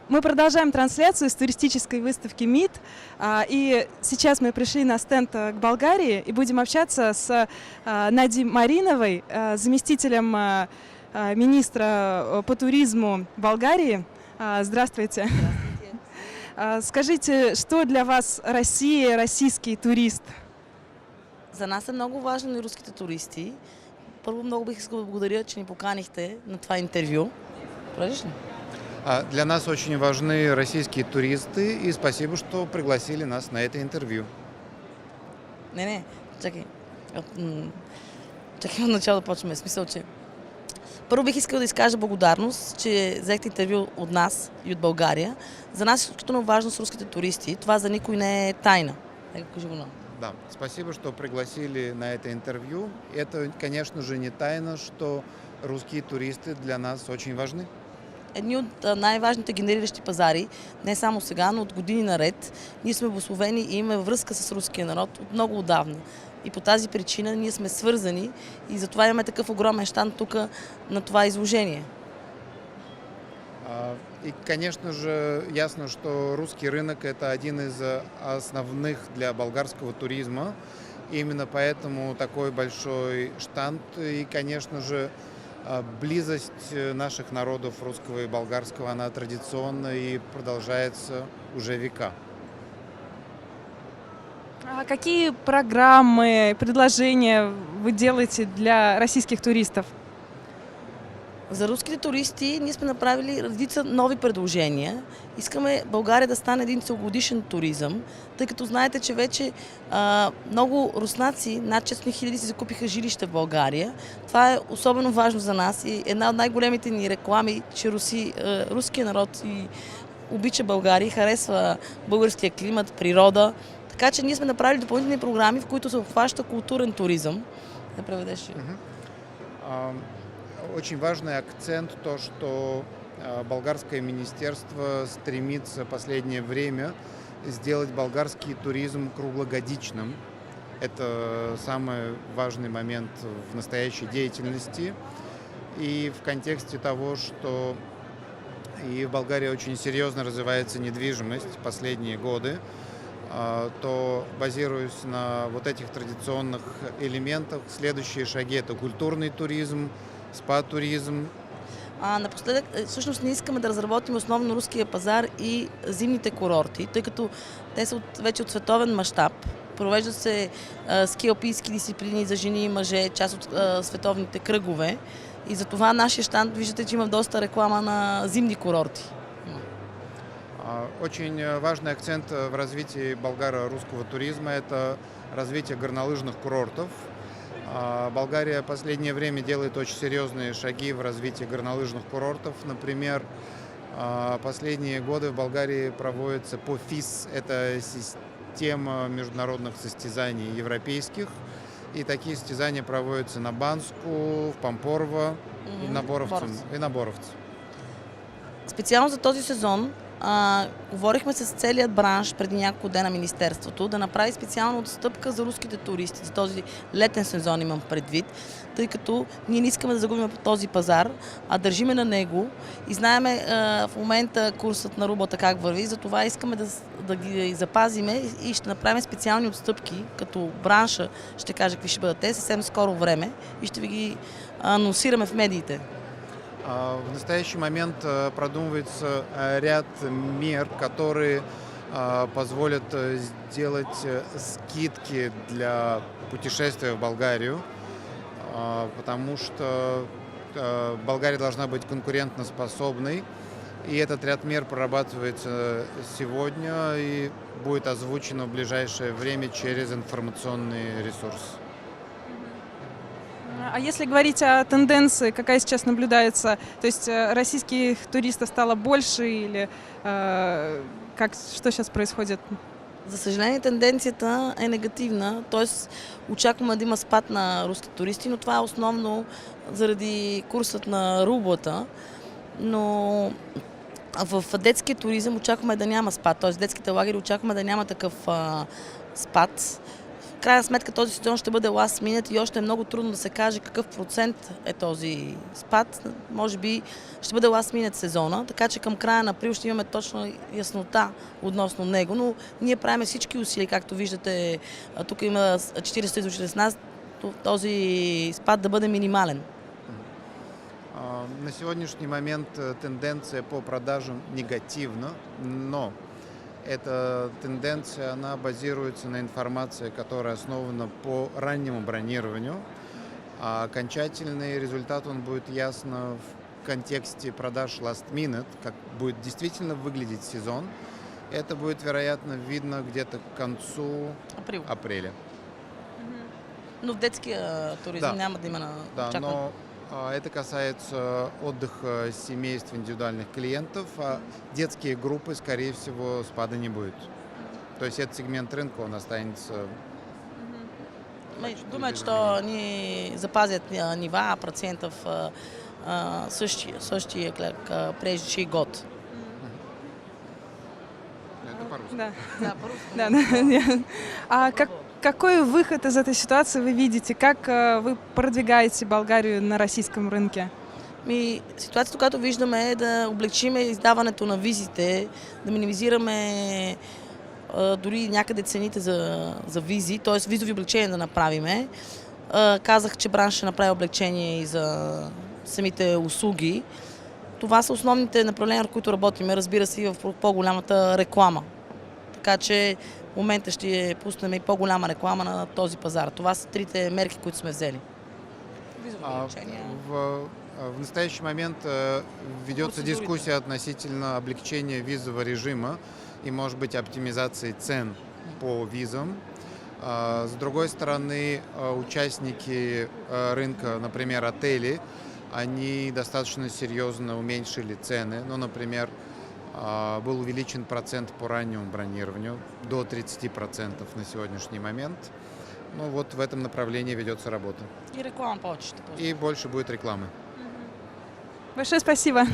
Мы продолжаем трансляцию с туристической выставки МИД. И сейчас мы пришли на стенд к Болгарии и будем общаться с Нади Мариновой, заместителем министра по туризму Болгарии. Здравствуйте. Здравствуйте. Скажите, что для вас Россия, российский турист? За нас е много важно и руските туристи. Първо много бих искала да благодаря, че ни поканихте на това интервю. Правиш ли? Для нас очень важны российские туристы, и спасибо, что пригласили нас на это интервью. Не, чакай. Чакай отначало да почваме. Смисъл, че първо бих искала да изкажа благодарност, че взехте интервю от нас и от България. За нас е изключително важно с руските туристи. Това за никой не е тайна. Кажи го нам. Да, спасибо, что пригласили на это интервью. Это, конечно же, не тайна, что русские туристы для нас очень важны. Едни от най-важните генериращи пазари, не само сега, но от години наред, ние сме благословени и имаме връзка с руския народ от много отдавна. И по тази причина ние сме свързани и затова имаме такъв огромен щанд тук на това изложение. И, конечно же, ясно, что русский рынок – это один из основных для болгарского туризма. Именно поэтому такой большой штанд и, конечно же, близость наших народов русского и болгарского, она традиционна и продолжается уже века. А какие программы, предложения вы делаете для российских туристов? За руските туристи ние сме направили редица нови предложения. Искаме България да стане един целогодишен туризъм, тъй като знаете, че вече много руснаци, над 600 000 си закупиха жилище в България. Това е особено важно за нас и една от най-големите ни реклами, че руският народ и обича България, харесва българския климат, природа. Така че ние сме направили допълнителни програми, в които се обхваща културен туризъм. Да преведеш. Очень важный акцент то, что болгарское министерство стремится в последнее время сделать болгарский туризм круглогодичным. Это самый важный момент в настоящей деятельности. И в контексте того, что и в Болгарии очень серьезно развивается недвижимость в последние годы, то, базируясь на вот этих традиционных элементах, следующие шаги – это культурный туризм, спа-туризм. Напоследък, всъщност, не искаме да разработим основно руския пазар и зимните курорти, тъй като те са вече от световен мащаб. Провеждат се ски алпийски дисциплини за жени и мъже, част от световните кръгове. И затова нашия щанд, виждате, че има доста реклама на зимни курорти. Очень важный акцент в развитии болгаро-русского туризма – это развитие горнолыжных курортов. Болгария в последнее время делает очень серьезные шаги в развитии горнолыжных курортов. Например, последние годы в Болгарии проводится ПОФИС, это система международных состязаний европейских. И такие состязания проводятся на Банску, в Пампорово и на Боровце. Специално за този сезон говорихме с целият бранш преди няколко дена на Министерството да направи специална отстъпка за руските туристи, за този летен сезон имам предвид, тъй като ние не искаме да загубим този пазар, а държиме на него и знаеме в момента курсът на рублата как върви, затова искаме да ги запазиме и ще направим специални отстъпки, като бранша ще каже какви ще бъдат те съвсем скоро време и ще ви ги анонсираме в медиите. В настоящий момент продумывается ряд мер, которые позволят сделать скидки для путешествия в Болгарию, потому что Болгария должна быть конкурентоспособной, и этот ряд мер прорабатывается сегодня и будет озвучено в ближайшее время через информационный ресурс. А если говорить о тенденции, какая сейчас наблюдается, то есть российских туристов стало больше или что сейчас происходит? За съжаление, тенденцията е негативна, т.е. очакваме да има спад на руски туристи, но това е основно заради курсът на рублата. Но в детския туризъм очакваме да няма спад, т.е. детските лагери очакваме да няма такъв спад. крайна сметка този сезон ще бъде last minute и още е много трудно да се каже какъв процент е този спад. Може би ще бъде last minute сезона, така че към края на април ще имаме точно яснота относно него, но ние правим всички усилия, както виждате, тук има 40-16, този спад да бъде минимален. На сегодняшний момент тенденция по продажам негативна, но эта тенденция, она базируется на информации, которая основана по раннему бронированию, а окончательный результат он будет ясно в контексте продаж last minute, как будет действительно выглядеть сезон. Это будет, вероятно, видно где-то к концу апреля. Но в детския туризм няма да има на очакване. Но это касается отдыха семейств индивидуальных клиентов, а детские группы, скорее всего, спада не будет. То есть этот сегмент рынка, он останется... Думаю, что они запазят нива процентов същия, как предыдущий год. Это по-русски. Да. Да, по-русски. Да, да. А какой выход из этой ситуации вы видите? Как вы продвигаете Българию на российском рынке? Ситуацията, която виждаме е да облегчиме издаването на визите, да минимизираме дори някъде цените за визи, т.е. визови облегчения да направиме. Казах, че бранш ще направи облегчение и за самите услуги. Това са основните направления, в които работиме, разбира се, и в по-голямата реклама. Така че в момента ще пуснем и по-голяма реклама на този пазар. Това са трите мерки, които сме взели. В настоящий момент ведется дискуссия относительно облегчения визового режима и, может быть, оптимизации цен по визам. С другой стороны, участники рынка, например, отели, они достаточно серьезно уменьшили цены. Ну, например, был увеличен процент по раннему бронированию до 30% на сегодняшний момент. Ну вот в этом направлении ведется работа. И реклама повече ще пусне. И больше будет рекламы. Большое спасибо.